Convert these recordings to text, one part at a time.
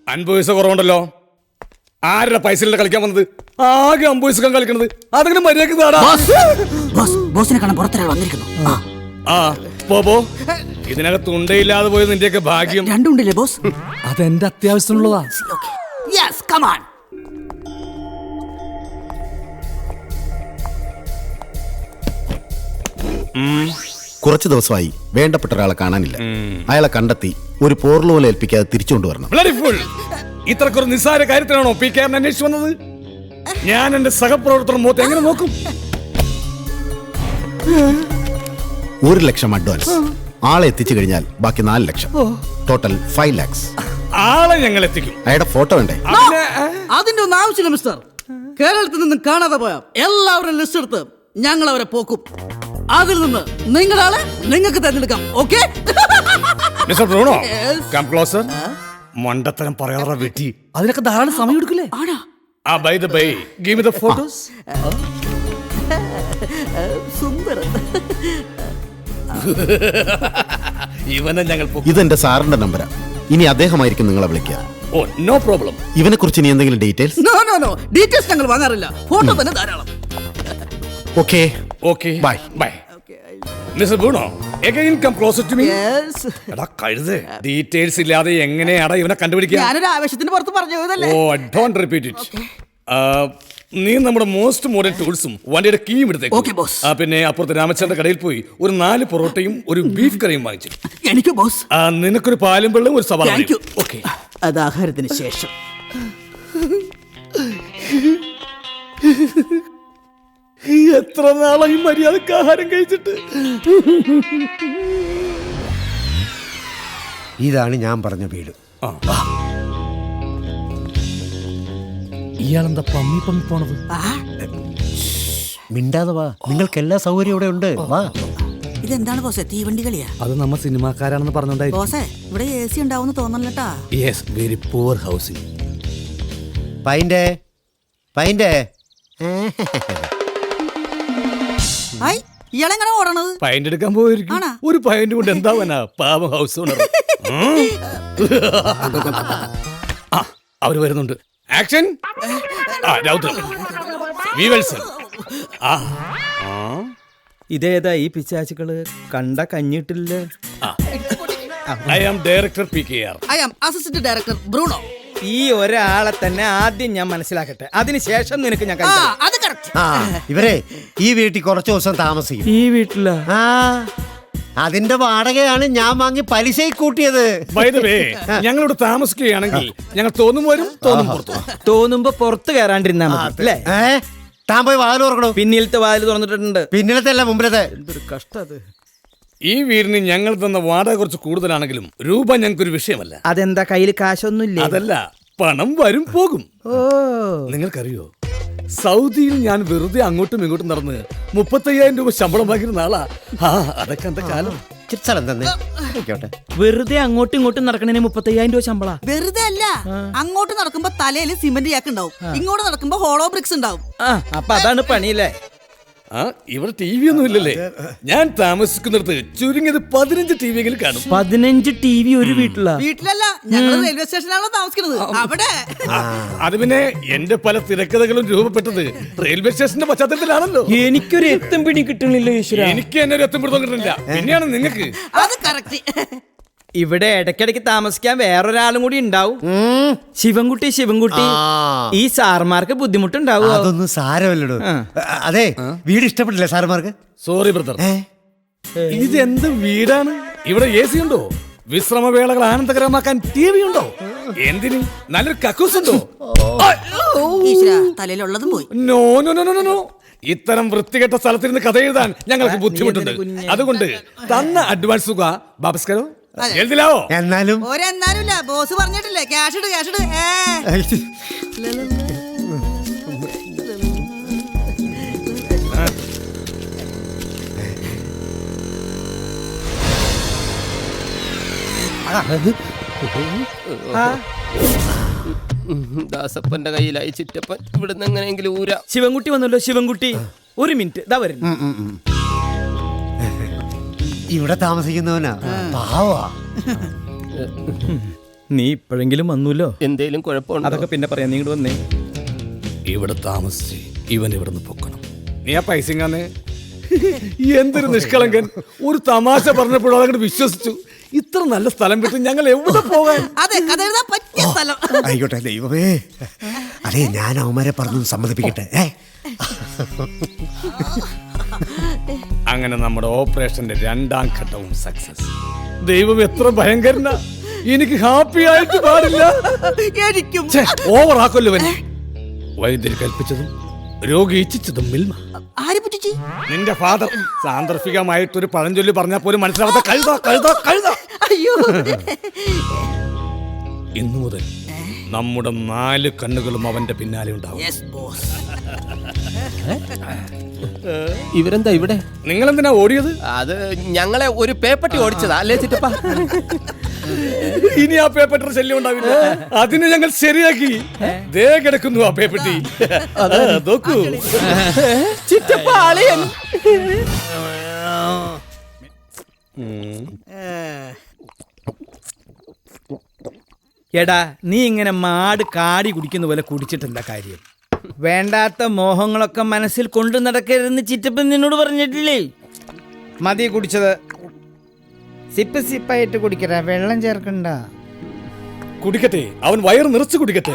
50 പൈസ കുറവുണ്ടല്ലോ. ആരുടെ പൈസ കളിക്കാൻ വന്നത്? ആകെ 50 പൈസ കളിക്കണത്. അതെങ്ങനെ മര്യാദക്ക് താടാ. ബോസിനെ കാണാൻ പുറത്തൊരാൾ വന്നിരിക്കുന്നു. പോ. ഇതിനകത്ത് ഉണ്ടയില്ലാതെ പോയത് നിന്റെയൊക്കെ ഭാഗ്യം. രണ്ടുണ്ടല്ലേ ബോസ്? അതെന്റെ അത്യാവശ്യമുള്ളതാ. Yes, come on. കുറച്ചു ദിവസമായി വേണ്ടപ്പെട്ട ഒരാളെ കാണാനില്ല. അയാളെ കണ്ടെത്തി ഒരു പോർലോല ഏൽപ്പിക്കാതെ തിരിച്ചുകൊണ്ടുവരണം. ഇത്രക്കൊരു നിസ്സാര കാര്യത്തിനാണോ പി കെ അന്വേഷിച്ചു വന്നത്? ഞാൻ എന്റെ സഹപ്രവർത്തനം മോത്ത് എങ്ങനെ നോക്കും? 1 ലക്ഷം അഡ്വാൻസ്. ആളെ എത്തിച്ചു കഴിഞ്ഞാൽ ബാക്കി 4 ലക്ഷം. Total 5 lakhs. ആളെ ഞങ്ങൾ എത്തിക്കും. അയാളുടെ ഫോട്ടോ വേണ്ടേ? അതിന്റെ ഒന്നും ആവശ്യമില്ല മിസ്റ്റർ. കേരളത്തിൽ നിന്ന് കാണാതെ പോയ എല്ലാവരും ലിസ്റ്റ് എടുത്ത് ഞങ്ങൾ അവരെ പോക്കും. അതിൽ നിന്ന് നിങ്ങളാളെ നിങ്ങൾക്ക് തിരഞ്ഞെടുക്കാം. Okay mister Bruno, come closer. മണ്ടത്തരം പറയാറ വെട്ടി. അതിനൊക്കെ ധാരാളം സമയം എടുക്കില്ലേ? By the by, give me the photos. സുന്ദരം. ഇവനെ ഞങ്ങൾ ഇതെന്റെ സാറിന്റെ നമ്പരാ. ഇനി അദ്ദേഹമായിരിക്കും നിങ്ങളെ വിളിക്കുക. ഓ, നോ പ്രോബ്ലം. ഇവനെ കുറിച്ച് ഇനി എന്തെങ്കിലും ഡീറ്റെയിൽസ്? നോ ഡീറ്റെയിൽസ് ഞങ്ങൾ വാങ്ങാറില്ല. ഫോട്ടോ തന്നെ ധാരാളം. Okay okay, bye bye. Mister Bruno, again come closer to me. Yes. എടാ കഴുത, ഡീറ്റെയിൽസ് ഇല്ലാതെ എങ്ങനെയാടാ ഇവനെ കണ്ടുപിടിക്കുക? ഞാനൊരു ആവേശത്തിന് പുറത്ത് പറഞ്ഞു പോയതല്ലേ. ഓ, ഡോണ്ട് റിപ്പീറ്റ് ഇറ്റ്. നീ നമ്മുടെ മോസ്റ്റ് മോഡേൺ ടൂൾസും വണ്ടിയുടെ കീയും Okay, boss. എടുത്തേക്കും. പിന്നെ അപ്പുറത്ത് രാമചന്ദ്ര കടയിൽ പോയി ഒരു 4 പൊറോട്ടയും ഒരു ബീഫ് കറിയും വാങ്ങിച്ചു. എനിക്ക് ബോസ്. നിനക്കൊരു പാലും വെള്ളവും ഒരു സവാള. Thank you. ഓക്കെ. അത് ആഹാരത്തിന് ശേഷം. എത്ര നാളായി മര്യാദക്ക് ആഹാരം കഴിച്ചിട്ട്. ഇതാണ് ഞാൻ പറഞ്ഞ വീട്. ഇയാളെന്താ പമ്മി പോണത്? മിണ്ടാതെ വാ, നിങ്ങൾക്ക് എല്ലാ സൗകര്യം ഇവിടെ ഉണ്ട്. വാ. ഇതെന്താണ് ബോസേ, തീവണ്ടി കളിയാ? അത് നമ്മ സിനിമാക്കാരാണെന്ന് പറഞ്ഞോണ്ടായി. ബോസേ, ഇവിടെ AC ഉണ്ടാവുമെന്ന് തോന്നലട്ടാ. യെസ്, വെരി പൂർ ഹൗസിംഗ്. പൈൻ്റെ ഇയാളെങ്ങനെ ഓടണത്? പൈൻ്റ് എടുക്കാൻ പോയിരിക്കും. ആണോ? ഒരു പൈൻ്റ് കൊണ്ട് എന്താവാനാ പാവം ഹൗസ് ഓണർ. അവര് വരുന്നുണ്ട്. ആക്ഷൻ. രൗദ്രം, വിവത്സൻ. ഇതേതാ ഈ പിശാചുക്കള്? കണ്ട കഞ്ഞിട്ടില്ല. I am director PKR. I am assistant director Bruno. ഈ ഒരാളെ തന്നെ ആദ്യം ഞാൻ മനസ്സിലാക്കട്ടെ, അതിനുശേഷം നിനക്ക് ഞാൻ അത് കറക്റ്റ്. ഇവരെ ഈ വീട്ടിൽ കുറച്ചു ദിവസം താമസിക്കും. ഈ വീട്ടില അതിന്റെ വാടകയാണ് ഞാൻ വാങ്ങി പലിശയിൽ കൂട്ടിയത്. By the way, ഞങ്ങളോട് താമസിക്കുകയാണെങ്കിൽ ഞങ്ങൾ തോന്നും വരും, തോന്നും പുറത്തു. തോന്നുമ്പോ പുറത്ത് കയറാണ്ടിരുന്നാ മതി അല്ലേ? താൻ പോയി വാതിൽ തുറക്കണോ? പിന്നിലത്തെ വാതിൽ തുറന്നിട്ടുണ്ട്. പിന്നിലത്തെ അല്ല, മുമ്പിലത്തെ. എന്തൊരു കഷ്ടം അത്. ഈ വീടിന് ഞങ്ങൾ തന്ന വാടക കുറച്ച് കൂടുതലാണെങ്കിലും രൂപ ഞങ്ങൾക്കൊരു വിഷയമല്ല. അതെന്താ, കയ്യിൽ കാശൊന്നുമില്ല? അതല്ല, പണം വരും പോകും. നിങ്ങൾക്കറിയോ, സൗദിയിൽ ഞാൻ വെറുതെ അങ്ങോട്ടും ഇങ്ങോട്ടും നടന്ന് 35,000 രൂപ ശമ്പളം വാങ്ങിയിരുന്ന ആളാ. അതൊക്കെ എന്താ കാലം. സ്ഥലം തന്നെ ആയിക്കോട്ടെ. വെറുതെ അങ്ങോട്ടും ഇങ്ങോട്ടും നടക്കണേന് 35,000 രൂപ ശമ്പള. വെറുതെ അല്ല, അങ്ങോട്ട് നടക്കുമ്പോ തലയിൽ സിമന്റ് ചാക്ക് ഉണ്ടാവും, ഇങ്ങോട്ട് നടക്കുമ്പോ ഹോളോ ബ്രിക്സ് ഉണ്ടാവും. അപ്പൊ അതാണ് പണിയില്ലേ? ഇവിടെ TV ഒന്നും ഇല്ലല്ലേ? ഞാൻ താമസിക്കുന്നിടത്ത് ചുരുങ്ങിയത് 15 TV എങ്കിലും കാണും. 15 TV ഒരു വീട്ടിലാ? വീട്ടിലല്ല, ഞങ്ങൾ റെയിൽവേ സ്റ്റേഷനിലാണ് താമസിക്കുന്നത്. അവിടെ അത് പിന്നെ എന്റെ പല തിരക്കഥകളും രൂപപ്പെട്ടത് റെയിൽവേ സ്റ്റേഷന്റെ പശ്ചാത്തലത്തിലാണല്ലോ. എനിക്കൊരു എത്തും പിടി കിട്ടണില്ല ഈശ്വര. എനിക്ക് എന്നെ ഒരു എത്തും പിടുത്തം കിട്ടുന്നില്ല. പിന്നെയാണ് നിങ്ങൾക്ക്. അത് കറക്റ്റ്. ഇവിടെ ഇടയ്ക്കിടയ്ക്ക് താമസിക്കാൻ വേറൊരാളും കൂടി ഉണ്ടാവും. ശിവൻകുട്ടി, ഈ സാർമാർക്ക് ബുദ്ധിമുട്ടുണ്ടാവും. അതൊന്നും സാരമല്ലടോ. അതെ, വീട് ഇഷ്ടപ്പെട്ടില്ലേ സാർമാർക്ക്? സോറി ബ്രദർ, ഇതെന്ത് വീടാണ്? ഇവിടെ AC ഉണ്ടോ? വിശ്രമവേളകൾ ആനന്ദകരമാക്കാൻ TV ഉണ്ടോ? എന്തിന്? നല്ലൊരു കക്കൂസ് ഉണ്ടോ? തലയിലുള്ളതും പോയി. No no no no no. ഇത്തരം വൃത്തികെട്ട സ്ഥലത്തിരുന്ന് കഥ എഴുതാൻ ഞങ്ങൾക്ക് ബുദ്ധിമുട്ടുണ്ട്. അതുകൊണ്ട് തന്ന അഡ്വാൻസ് തുക ബാബസ്കരോ എഴുതിലാവോ? എന്നാലും ഒരെന്നാലുമില്ല, ബോസ് പറഞ്ഞിട്ടില്ലേ, ക്യാഷ് ഇട്. ദാസപ്പന്റെ കയ്യിലായി ചിറ്റപ്പൻ. ഇവിടുന്ന് എങ്ങനെയെങ്കിലും ഊരാ. ശിവൻകുട്ടി വന്നല്ലോ. ശിവൻകുട്ടി, ഒരു മിനിറ്റ്, ഇതാ വരുന്നു. ഇവിടെ താമസിക്കുന്നവനാ, പാവാ. നീ ഇപ്പോഴെങ്കിലും വന്നൂല്ലോ. എന്തേലും കുഴപ്പമുണ്ടോ? അതൊക്കെ പിന്നെ പറയാം. നീ ഇങ്ങോട്ട് വന്നേ. ഇവിടെ താമസിച്ച് ഇവൻ ഇവിടെ നിന്ന് പൊക്കണം. നീ ആ പൈസങ്ങാന്ന് എന്തൊരു നിഷ്കളങ്കൻ. ഒരു തമാശ പറഞ്ഞപ്പോഴും അതങ്ങോട്ട് വിശ്വസിച്ചു. ഇത്ര നല്ല സ്ഥലം വിട്ട് ഞങ്ങൾ എവിടെ പോകാൻ? അതെ, കഥ എഴുതാൻ പറ്റിയ സ്ഥലം. ആയിക്കോട്ടെ ദൈവമേ. അതെ, ഞാൻ അവന്മാരെ പറഞ്ഞു സമ്മതിപ്പിക്കട്ടെ. അങ്ങനെ നമ്മുടെ ഓപ്പറേഷന്റെ 2ാം ഘട്ടവും സക്സസ്. ദൈവം എത്ര ഭയങ്കരനാ. എനിക്ക് ഹാപ്പി ആയിട്ട് പാടില്ല. എനിക്കും. ഓവറാക്കല്ലോ ഇവൻ. വൈദ്യര് കൽപ്പിച്ചതും രോഗി ഇച്ഛിച്ചതും മിൽമ. ആരെ പറ്റിച്ച്? നിന്റെ ഫാദർ സാന്ദർഭികമായിട്ടൊരു പഴഞ്ചൊല്ലി പറഞ്ഞാൽ പോലും മനസ്സിലാവാത്ത കഴുത കഴുത കഴുത. അയ്യോ. ഇന്നു മുതൽ നമ്മുടെ 4 കണ്ണുകളും അവന്റെ പിന്നാലെ ഉണ്ടാവും. Yes boss. ഇവരെന്താ ഇവിടെ? നിങ്ങൾ എന്തിനാ ഓടിയത്? അത് ഞങ്ങളെ ഒരു പേപ്പട്ടി ഓടിച്ചതാ അല്ലേ ചിറ്റപ്പ? ഇനി ആ പേപ്പട്ടിയുടെ ശല്യം ഉണ്ടാവില്ല. അതിനെ ഞങ്ങൾ ശരിയാക്കി. ദേ കിടക്കുന്നു ആ പേപ്പട്ടി. നോക്കൂ ചിറ്റപ്പ അളിയൻ. എടാ, നീ ഇങ്ങനെ മാട് കാടി കുടിക്കുന്ന പോലെ കുടിച്ചിട്ടെന്താ കാര്യം? വേണ്ടാത്ത മോഹങ്ങളൊക്കെ മനസ്സിൽ കൊണ്ടു നടക്കരുതെന്ന് ചിറ്റപ്പൻ നിന്നോട് പറഞ്ഞിട്ടില്ലേ? മതി കുടിച്ചത്. സിപ്പ് സിപ്പായിട്ട് കുടിക്കറ, വെള്ളം ചേർക്കണ്ട. കുടിക്കട്ടെ, അവൻ വയറ് നിറച്ച് കുടിക്കട്ടെ.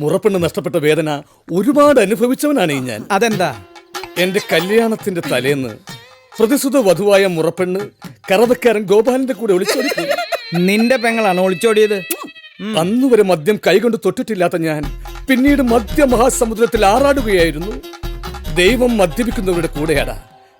മുറപ്പെണ്ണ് നഷ്ടപ്പെട്ട വേദന ഒരുപാട് അനുഭവിച്ചവനാണ് ഈ ഞാൻ. അതെന്താ? എന്റെ കല്യാണത്തിന്റെ തലേന്ന് പ്രതിസുത വധുവായ മുറപ്പെണ്ണ് കറവക്കാരൻ ഗോപാലന്റെ കൂടെ ഒളിച്ചോടി പോയി. നിന്റെ പെങ്ങളാണ് ഒളിച്ചോടിയത്? അന്നുവരെ മദ്യം കൈകൊണ്ട് തൊട്ടിട്ടില്ലാത്ത ഞാൻ പിന്നീട് മധ്യമഹാസമുദ്രത്തിൽ ആറാടുകയായിരുന്നു. ദൈവം മദ്യപിക്കുന്നവരുടെ കൂടെയാടാ.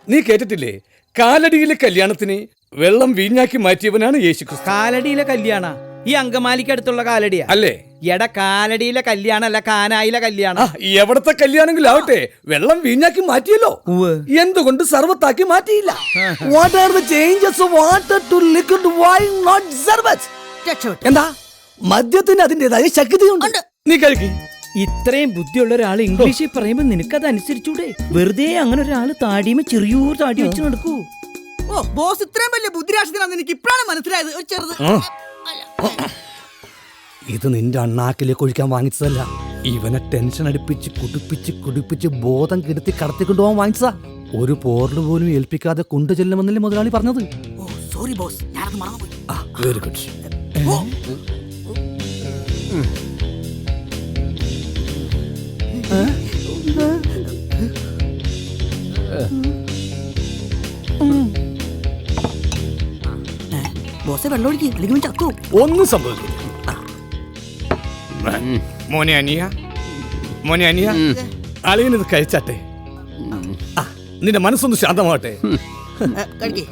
നീ കേട്ടിട്ടില്ലേ, കാലടിയിലെ കല്യാണത്തിന് വെള്ളം വീഞ്ഞാക്കി മാറ്റിയവനാണ് യേശുക്രിസ്തു. കാലടിയിലെ കല്യാണ? ഈ അങ്കമാലിക്ക് അടുത്തുള്ള കാലടിയാ അല്ലേ? എടാ, കാലടിയിലെ കല്യാണല്ല, കാനായിലെ കല്യാണം. എവിടത്തെ കല്യാണെങ്കിലും ആവട്ടെ, വെള്ളം വീഞ്ഞാക്കി മാറ്റിയല്ലോ. എന്തുകൊണ്ട് സർവത്താക്കി മാറ്റിയില്ല? What are the changes of water to liquid wine, not sherbet? രക്ഷപ്പെട്ടു. എന്താ? മദ്യത്തിന് അതിന്റേതായ ശക്തിയുണ്ട്. നീ കഴിക്കി. ഇത്രയും ബുദ്ധിയുള്ള ഒരാൾ ഇംഗ്ലീഷിൽ പറയുമ്പോ നിനക്കത് അനുസരിച്ചൂടെ? വെറുതെ അങ്ങനെ ഒരാള് താടിയുമ്പോ ചെറിയൊരു താടി വെച്ച് നടക്കൂ. ഓ, ബോസ് ഇത്രയും വലിയ ബുദ്ധിരാക്ഷനാണെന്ന് എനിക്ക് ഇപ്പോഴാണ് മനസ്സിലായത്. ഒരു ചെറുത്. ഇത് നിന്റെ അണ്ണാക്കിലേക്ക് ഒഴിക്കാൻ വാങ്ങിച്ചതല്ല. ഇവനെ ടെൻഷൻ അടുപ്പിച്ച് കുടിപ്പിച്ച് ബോധം കെടുത്തി കടത്തിക്കൊണ്ടുപോകാൻ വാങ്ങിച്ചതാ. ഒരു പോർല് പോലും ഏൽപ്പിക്കാതെ കൊണ്ടു ചെല്ലുമെന്നല്ലേ മുതലാളി പറഞ്ഞത്. ഓ സോറി ബോസ്, ഞാനത് മറന്നുപോയി. Very good. ബോസെ വെള്ളം ഒഴിക്കും, അല്ലെങ്കിൽ ചക്കോ. ഒന്നും സംഭവിക്കില്ല. മോനെ അനിയ, അളിയനിത് കഴിച്ചാട്ടെ. നിന്റെ മനസ്സൊന്ന് ശാന്തമാവട്ടെ. കഴിക്കേ.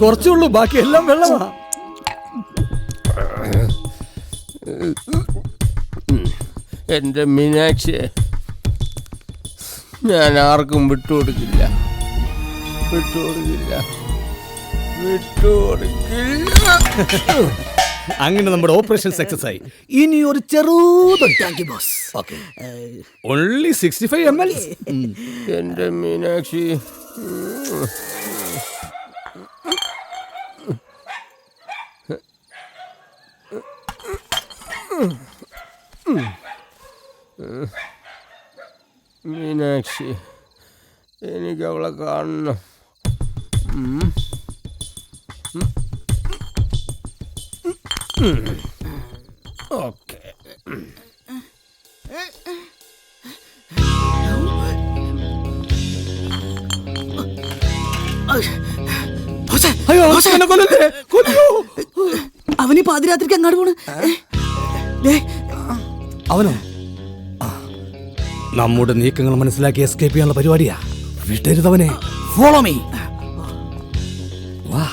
കുറച്ചുള്ളൂ, ബാക്കി എല്ലാം വെള്ളമാ. എന്റെ മീനാക്ഷി, ഞാൻ ആർക്കും വിട്ടുകൊടുക്കില്ല. അങ്ങനെ നമ്മുടെ ഓപ്പറേഷൻ സക്സസ് ആയി. ഇനി ഒരു ചെറുതൊരു thank you boss. Only 65 ml. എന്റെ മീനാക്ഷി. മീനാക്ഷി, എനിക്ക് അവളെ കാണണം. ഓക്കെ. അവന് പാതിരാത്രിക്ക് അങ്ങാട് പോണ്. അവനോ? നമ്മുടെ നീക്കങ്ങൾ മനസ്സിലാക്കി എസ്കേപ്പ് ചെയ്യാനുള്ള പരിപാടിയാ. വിടരുതവനെ. Follow me. വാ.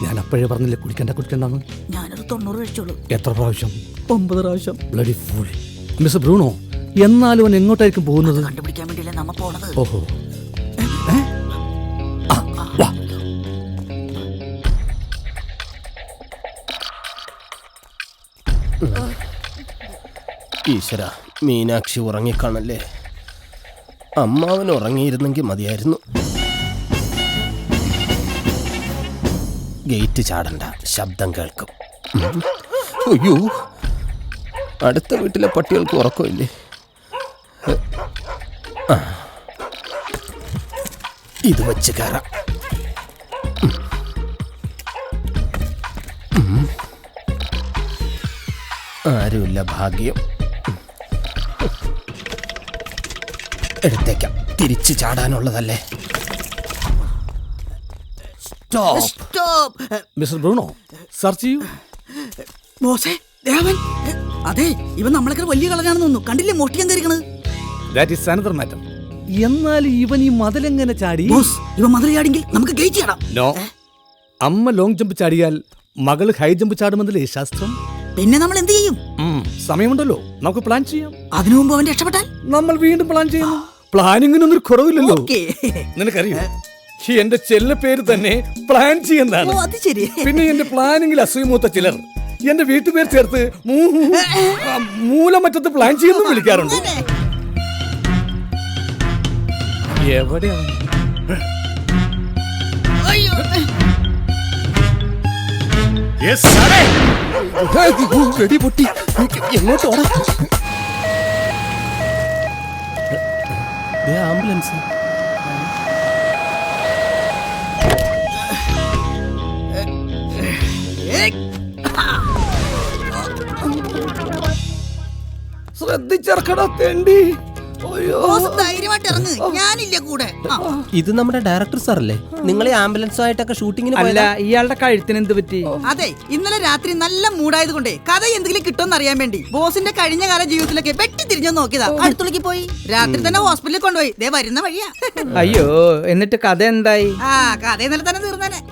ഞാൻ അപ്പോഴേ പറഞ്ഞില്ലേ കുടിക്കണ്ടെന്ന്. ഞാനൊരു 90 കഴിച്ചോളൂ. എത്ര പ്രാവശ്യം? 9 പ്രാവശ്യം. Bloody fool. മിസ്റ്റർ ബ്രൂണോ, എന്നാലും അവൻ എങ്ങോട്ടായിരിക്കും പോകുന്നത്? കണ്ടുപിടിക്കാൻ വേണ്ടിയല്ലേ നമ്മ പോണത്. ഓഹോ. ഈശ്വര, മീനാക്ഷി ഉറങ്ങിക്കാണല്ലേ. അമ്മാവൻ ഉറങ്ങിയിരുന്നെങ്കിൽ മതിയായിരുന്നു. ഗേറ്റ് ചാടണ്ട, ശബ്ദം കേൾക്കും. അയ്യോ, അടുത്ത വീട്ടിലെ പട്ടികൾക്ക് ഉറക്കമില്ലേ? ഇത് വെച്ച് കയറാം. ആരുമില്ല, ഭാഗ്യം. എടുത്തേക്കാം, തിരിച്ചു ചാടാനുള്ളതല്ലേ. സ്റ്റോപ്പ്. മിസ്റ്റർ ബ്രൂണോ, സെർച്ച് ചെയ്യൂ. ബോസേ, ദേവൻ. അതെ, ഇവൻ നമ്മളൊക്കെ വലിയ കളനാണെന്ന് തോന്നുന്നു. കണ്ടില്ലേ മോഷ്ടിക്കാൻ കയറിക്കണത്? That is another matter. എന്നാൽ ഇവൻ ഈ മതിലെങ്ങനെ ചാടി? ബോസ്, ഇവൻ മതിൽ ചാടിയെങ്കിൽ നമുക്ക് ഗേറ്റ് ചെയ്യണം. നോ, അമ്മ ലോങ് ജമ്പ് ചാടിയാൽ മകള് ഹൈ ജമ്പ് ചാടുമെന്നല്ലേ ശാസ്ത്രം? പിന്നെ നമ്മൾ എന്ത് ചെയ്യും? സമയമുണ്ടല്ലോ, നമുക്ക് പ്ലാൻ ചെയ്യാം. അതിനു മുമ്പ് അവൻ രക്ഷപ്പെട്ടാൽ നമ്മൾ വീണ്ടും പ്ലാൻ ചെയ്യുന്നു. പ്ലാനിങ്ങിനൊന്നും കുറവില്ലല്ലോ. ഓക്കേ. നിനക്കറിയോ, എന്റെ ചെല്ല പേര് തന്നെ പ്ലാൻ ചെയ്യുന്നതാണ്. ഓ, അത് ശരി. പിന്നെ എന്റെ പ്ലാനിങ്ങിൽ അസൂയമൂത്ത ചിലർ എന്റെ വീട്ടുപേർ ചേർത്ത് മൂലമറ്റത്ത് പ്ലാൻ ചെയ്യുന്നു വിളിക്കാറുണ്ട്. എവിടെയാണ്? അയ്യോ. വെടി പൊട്ടി. എങ്ങോട്ടോടാ? ആംബുലൻസ്. ശ്രദ്ധിച്ചെറുക്കടാ തെണ്ടി. ബോസ്, ധൈര്യമായിട്ട് ഇറങ്ങ്, ഞാനില്ല കൂടെ. ഇത് നമ്മുടെ ഡയറക്ടർ സാറല്ലേ? നിങ്ങളെ ആംബുലൻസുമായിട്ടൊക്കെ ഷൂട്ടിങ്ങിന് അല്ല, പോയതാ? ഇയാളുടെ കഴുത്തിന് എന്ത് പറ്റി? അതെ, ഇന്നലെ രാത്രി നല്ല മൂടായത് കൊണ്ടേ കഥ എന്തെങ്കിലും കിട്ടുമെന്ന് അറിയാൻ വേണ്ടി ബോസിന്റെ കഴിഞ്ഞ കാല ജീവിതത്തിലൊക്കെ വെട്ടി തിരിഞ്ഞു നോക്കിയതാ. അടുത്തുള്ളിക്ക് പോയി രാത്രി തന്നെ ഹോസ്പിറ്റലിൽ കൊണ്ടുപോയി. ദേ വരുന്ന വഴിയാ. അയ്യോ, എന്നിട്ട് കഥ എന്തായി? ആ, കഥ ഇന്നലെ തന്നെ തീർന്നേനെ.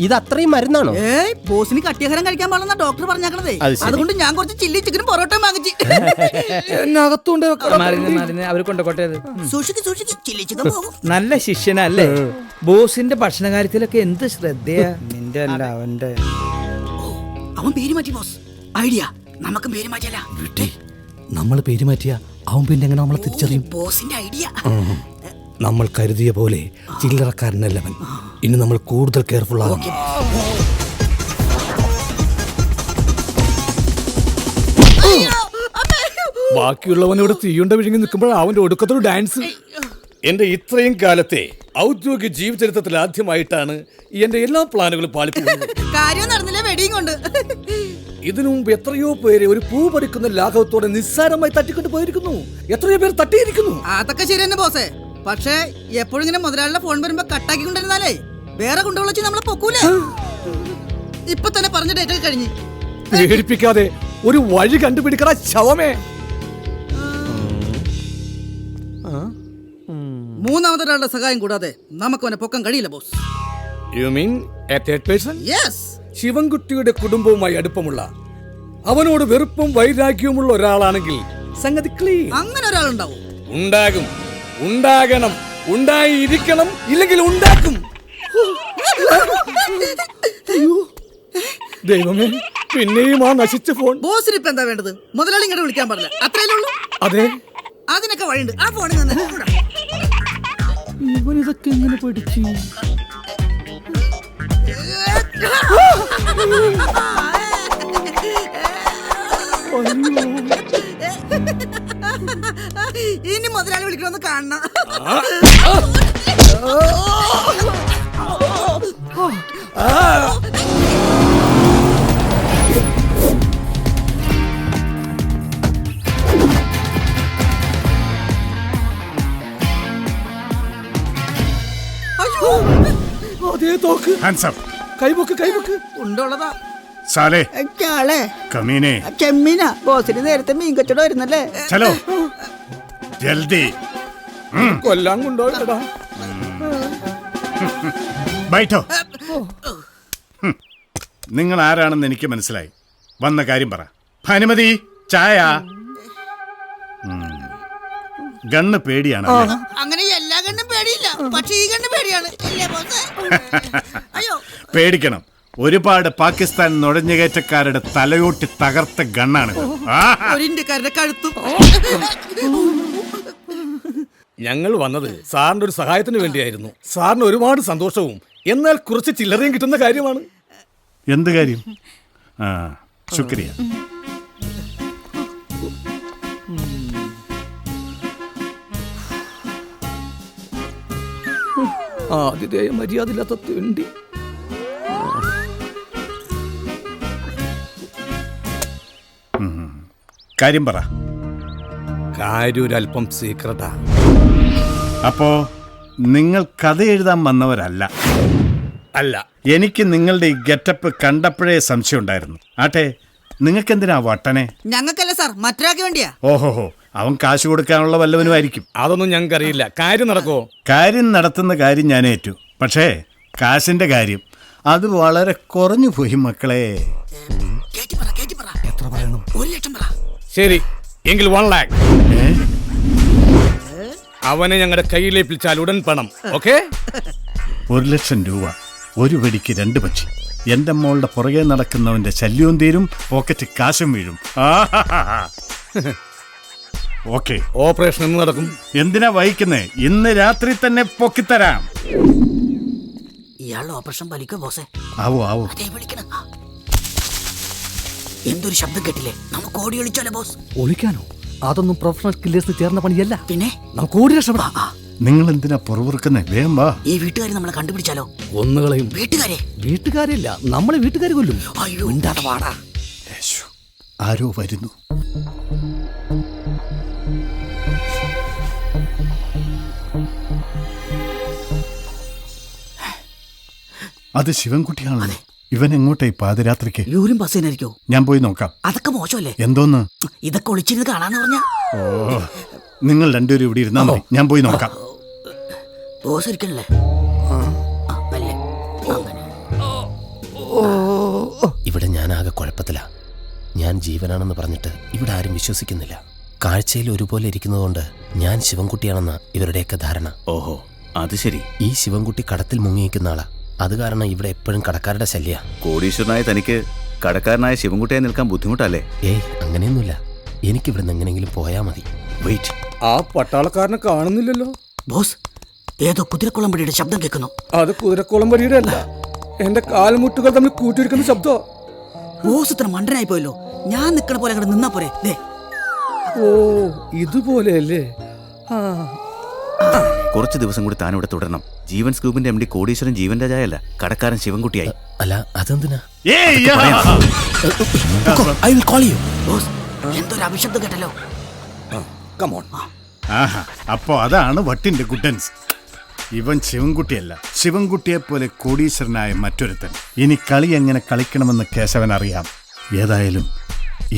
ഇത് അത്രയും മരുന്നാണോ? ഏയ്, ബോസിന് കട്ടിയാഹാരം കഴിക്കാൻ പാടില്ലെന്ന ഡോക്ടർ പറഞ്ഞേക്കണതേ. അത് ശരി. അതുകൊണ്ട് ഞാൻ കുറച്ച് ചില്ലി ചിക്കനും പൊറോട്ടയും വാങ്ങിച്ചു. എന്നെ അകത്തുണ്ട്. മരുന്ന് അവർ കൊണ്ടുപോട്ടെ. സൂക്ഷിക്ക് സൂക്ഷിക്ക്, ചില്ലി ചിക്കൻ പോകും. നല്ല ശിഷ്യനല്ലേ? ബോസിന്റെ ഭക്ഷണ കാര്യത്തിലൊക്കെ എന്ത് ശ്രദ്ധയാ നിന്റെ അല്ല അവന്റെ. അവൻ പേര് മാറ്റി ബോസ്. ഐഡിയ, നമുക്ക് പേര് മാറ്റിയല്ല. നമ്മൾ പേര് മാറ്റിയ അവൻ പിന്നെ എങ്ങനെ നമ്മളെ തിരിച്ചറിയും? ബോസിന്റെ ഐഡിയ. നമ്മൾ കരുതിയ പോലെ ചില്ലറക്കാരനല്ലവൻ. ഇനി നമ്മൾ കൂടുതൽ കെയർഫുൾ ആകും. ബാക്കിയുള്ളവനോട് തീയുണ്ട വിഴുങ്ങി നിൽക്കുമ്പോൾ അവന്റെ ഒടുക്കത്തൊരു ഡാൻസ്. എന്റെ ഇത്രയും കാലത്തെ ഔദ്യോഗിക ജീവചരിത്രത്തിൽ ആദ്യമായിട്ടാണ് എന്റെ എല്ലാ പ്ലാനുകളും പാളിപ്പോകുന്നത്. കാര്യം നടന്നില്ല, വെടിയും കൊണ്ട്. ഇതിനു മുമ്പ് എത്രയോ പേരെ ഒരു പൂ പറിക്കുന്ന ലാഘവത്തോടെ നിസ്സാരമായി തട്ടിക്കൊണ്ട് പോയിരിക്കുന്നു. എത്രയോ പേർ തട്ടിയിരിക്കുന്നു. അതൊക്കെ ശരി തന്നെ ബോസേ. പക്ഷേ എപ്പോഴും ഇങ്ങനെ മുതലാളിയുടെ ഫോൺ വരുമ്പോ കട്ടാക്കി കൊണ്ടിരുന്നാലേ വേറെ കൊണ്ടുവിളിച്ച് നമ്മളെ പൊക്കൂലേ. ഇപ്പൊ തന്നെ പറഞ്ഞ ഡേറ്റ് ഒക്കെ കഴിഞ്ഞ്. പേടിപ്പിക്കാതെ ഒരു വഴി കണ്ടുപിടിക്കടാ ശവമേ. മൂന്നാമതൊരാളുടെ സഹായം കൂടാതെ നമുക്ക് അവനെ പൊക്കാൻ കഴിയില്ല boss. You mean a third person? Yes. ശിവൻകുട്ടിയുടെ കുടുംബവുമായി അടുപ്പമുള്ള, അവനോട് വെറുപ്പും വൈരാഗ്യവുമുള്ള ഒരാളാണെങ്കിൽ സംഗതി ക്ലീൻ. അങ്ങനെ ഒരാളുണ്ടാവും. ഉണ്ടാകും, ഉണ്ടാകണം, ഉണ്ടായിരിക്കണം, ഇല്ലെങ്കിൽ ഉണ്ടാക്കും. ദൈവമേ, പിന്നെയും ആ നശിച്ച ഫോൺ. ബോസിന് ഇപ്പൊ എന്താ വേണ്ടത്? മുതലാളി ഇങ്ങോട്ട് വിളിക്കാൻ പാടില്ല, അത്രയല്ലേ ഉള്ളൂ. അതെ, അതിനൊക്കെ വഴിയുണ്ട്. ആ ഫോണിൽ നിന്ന് ഇവനിതൊക്കെ എങ്ങനെ പഠിച്ചു? ഇനി മുതലാളി വിളിക്കണമെന്ന് കാണണം. അതേ തോക്ക്. കൈവക്ക് കൈവക്ക്. ഉണ്ടുള്ളതാ. സാലേ ചാളെ കമീനെ ചെമ്മീന. ബോസിന് നേരത്തെ മീൻ കച്ചവടം വരുന്നല്ലേ? ചലോ ജൽദി. കൊല്ലാൻ കൊണ്ടോടാ. ബൈഠോ. നിങ്ങൾ ആരാണെന്ന് എനിക്ക് മനസ്സിലായി. വന്ന കാര്യം പറ. ഭാനുമതി, ചായ. ഗണ്ണ് പേടിയാണ്. അങ്ങനെ എല്ലാ കണ്ണും പേടിയില്ല, പക്ഷെ ഈ കണ്ണ് പേടിയാണ്. ഇല്ലേ ബോസ്? അയ്യോ, പേടിക്കണം. ഒരുപാട് പാകിസ്ഥാൻ നുഴഞ്ഞുകയറ്റക്കാരുടെ തലയോട്ടി തകർത്ത ഗണ്ണാണ്. ഒരു ഇന്ത്യക്കാരുടെ കഴുത്തും. ഞങ്ങൾ വന്നത് സാറിന്റെ ഒരു സഹായത്തിന് വേണ്ടിയായിരുന്നു. സാറിന് ഒരുപാട് സന്തോഷവും എന്നാൽ കുറച്ച് ചില്ലറയും കിട്ടുന്ന കാര്യമാണ്. എന്ത് കാര്യം? ആ, ശുക്രിയ. ആതിഥേയ മര്യാദയില്ലാത്ത വേണ്ടി കാര്യം പറ. കാര്യം ഒരല്പം സീക്രട്ടാ. അപ്പോ നിങ്ങൾ കഥ എഴുതാൻ വന്നവരല്ല. അല്ല, എനിക്ക് നിങ്ങളുടെ ഈ ഗെറ്റപ്പ് കണ്ടപ്പോഴേ സംശയം ഉണ്ടായിരുന്നു. ആട്ടെ, നിങ്ങൾക്കെന്തിനാ വട്ടനെ? ഞങ്ങൾക്കല്ല സാർ, മറ്റൊരാൾക്ക് വേണ്ടിയാ. ഓഹോഹോ, അവൻ കാശ് കൊടുക്കാനുള്ള വല്ലവനുമായിരിക്കും. അതൊന്നും ഞങ്ങൾക്കറിയില്ല. കാര്യം നടക്കോ? കാര്യം നടത്തുന്ന കാര്യം ഞാൻ ഏറ്റു. പക്ഷേ കാശിന്റെ കാര്യം അത് വളരെ കുറഞ്ഞു പോയി മക്കളെ. എത്ര പറയണം? 1 ലക്ഷം പറ. ശരി, എങ്കിൽ 1 lakh. ഏ? അവനെ ഞങ്ങളുടെ കയ്യിലേൽപ്പിച്ചാൽ ഉടൻ പണം. ഓക്കെ? 1 ലക്ഷം രൂപ, ഒരു വെടിക്ക് 2 പക്ഷി. എന്റെ മോളുടെ പുറകെ നടക്കുന്നവന്റെ ശല്യവും തീരും, പോക്കറ്റ് കാശും വീഴും. ഓക്കെ, ഓപ്പറേഷൻ എന്ന് നടക്കും. എന്തിനാ വഹിക്കുന്നേ? ഇന്ന് രാത്രി തന്നെ പൊക്കിത്തരാം. ഇയാളുടെ ഓപ്പറേഷൻ വലിക്കോ ബോസേ? ആവോ ആവോ. അതേ വിളിക്കണം. എന്തൊരു ശബ്ദം കേട്ടില്ലേ? നമുക്ക് ഓടി ഒളിച്ചാലോ ബോസ്? ഒളിക്കാനോ? അതൊന്നും പ്രൊഫഷണൽ കില്ലേഴ്സ് ചേർന്ന പണിയല്ല. പിന്നെ നമുക്ക് ഓടി രക്ഷപ്പെടാം. നിങ്ങൾ എന്തിനാ പുറവുറുക്കുന്നേ? വേഗം വാ. ഈ വീട്ടുകാരെ നമ്മളെ കണ്ടുപിടിച്ചാലോ? ഒന്നുകളെയും വീട്ടുകാരെ? വീട്ടുകാരില്ല, നമ്മളെ വീട്ടുകാർ കൊല്ലും. അയ്യോ, ഉണ്ടാതെ വാടാ. യേശു, ആരോ വരുന്നു. അത് ശിവൻകുട്ടിയാണല്ലോ. ഇവൻ എങ്ങോട്ടേ പാതിരാത്രിക്ക്? യൂരിൻ ബസ്സിനായിരിക്കോ? ഞാൻ പോയി നോക്കാം. അതൊക്കെ മോശമല്ലേ? എന്തോന്ന്? ഇതൊക്കെ ഒളിച്ചിരുന്ന് കാണാന്ന് പറഞ്ഞ. ഓ, നിങ്ങൾ രണ്ടുപേരും ഇവിടെ ഇരുന്നാ മതി, ഞാൻ പോയി നോക്കാം. ബോസ് ഇരിക്കണല്ലേ? അങ്ങനെ. ഇവിടെ ഞാനാകെ കുഴപ്പത്തില. ഞാൻ ജീവനാണെന്ന് പറഞ്ഞിട്ട് ഇവിടെ ആരും വിശ്വസിക്കുന്നില്ല. കാഴ്ചയിൽ ഒരുപോലെ ഇരിക്കുന്നതുകൊണ്ട് ഞാൻ ശിവൻകുട്ടിയാണെന്ന ഇവരുടെയൊക്കെ ധാരണ. ഓഹോ, അത് ശരി. ഈ ശിവൻകുട്ടി കടത്തിൽ മുങ്ങിയിരിക്കുന്ന ആളാ. അത് കാരണം ഇവിടെ എപ്പോഴും കടക്കാരുടെ ശല്യ. കോടീശ്വരനായ തനിക്ക് കടക്കാരനായ ശിവൻകുട്ടിയായി നിൽക്കാൻ ബുദ്ധിമുട്ടല്ലേ? ഏയ്, അങ്ങനെയൊന്നുമില്ല. എനിക്കിവിടെ എങ്ങനെയെങ്കിലും പോയാ മതി. വെയിറ്റ്, ആ പട്ടാളക്കാരനെ കാണുന്നില്ലല്ലോ. ബോസ്, ഏതോ കുതിരക്കുളമ്പടിയുടെ ശബ്ദം കേൾക്കുന്നു. അത് കുതിരക്കുളമ്പടിയുടെ അല്ല, എന്റെ കാൽമുട്ടുകൾ തമ്മിൽ കൂട്ടിയിരിക്കുന്ന ശബ്ദം. ബോസ് ഇത്ര മണ്ടനായി പോയല്ലോ. ഞാൻ നിക്കണ പോലെ അങ്ങോട്ട് നിന്നാ പോരെ? ദേ. ഓ, ഇതുപോലെയല്ലേ? കുറച്ച് ദിവസം കൂടി താനിവിടെ തുടരണം. ജീവൻ സ്കൂബിന്റെ MD കോടീശ്വരൻ ജീവൻ രാജായല്ല, കടക്കാരൻ ശിവൻകുട്ടിയായി. അല്ല, അതെന്തിനാ? I will call you. Boss, എന്തൊരു അഭിശബ്ദം കേട്ടല്ലോ. കമോൺ. ആഹാ, അപ്പോ അതാണ് വട്ടിന്റെ ഗുഡൻസ്. ഇവൻ ശിവൻകുട്ടിയല്ല, ശിവൻകുട്ടിയെ പോലെ കോടീശ്വരനായ മറ്റൊരുത്തൻ. ഇനി കളി എങ്ങനെ കളിക്കണമെന്ന് കേശവൻ അറിയാം. ഏതായാലും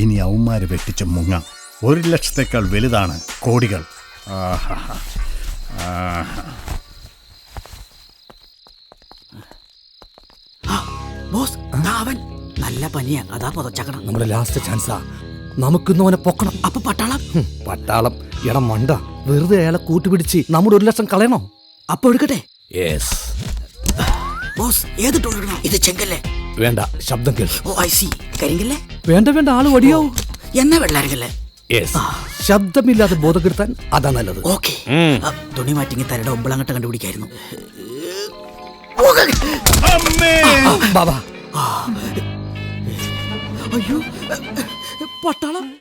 ഇനി അവന്മാര് വെട്ടിച്ച് മുങ്ങാം. 1 ലക്ഷത്തേക്കാൾ വലുതാണ് കോടികൾ. ആഹാ, ആഹാ. ബോസ്, അവൻ നല്ല പനിയാ, അതാ പുതച്ചക്കണം. നമ്മുടെ ലാസ്റ്റ് ചാൻസാ. നമുക്കിന്ന് അവനെ പൊക്കണം. അപ്പൊ പട്ടാളം? പട്ടാളം എടാ മണ്ട, വെറുതെ അയാളെ കൂട്ടുപിടിച്ച് നമ്മുടെ 1 ലക്ഷം കളയണോ? അപ്പൊ എടുക്കട്ടെ. യെസ്. ബോസ്, ഏത് ടോൾ എടുക്കണം? ഇത് ചെങ്കല്ലേ? വേണ്ട, ശബ്ദം കേൾ. ഓ, ഐ സി. കരിങ്കല്ലേ? വേണ്ട വേണ്ട, ആള് വടിയാവും. എന്നാ വെള്ളാരങ്കല്ലേ? യെസ്. ശബ്ദമില്ലാതെ ബോധം കെടുത്താൻ അതാ നല്ലത്. ഓക്കെ. തുണി മാറ്റിങ്ങി തരയുടെ ഒമ്പളങ്ങട്ട് കണ്ടുപിടിക്കായിരുന്നു. ബാബാ. അയ്യോ, പട്ടാളം.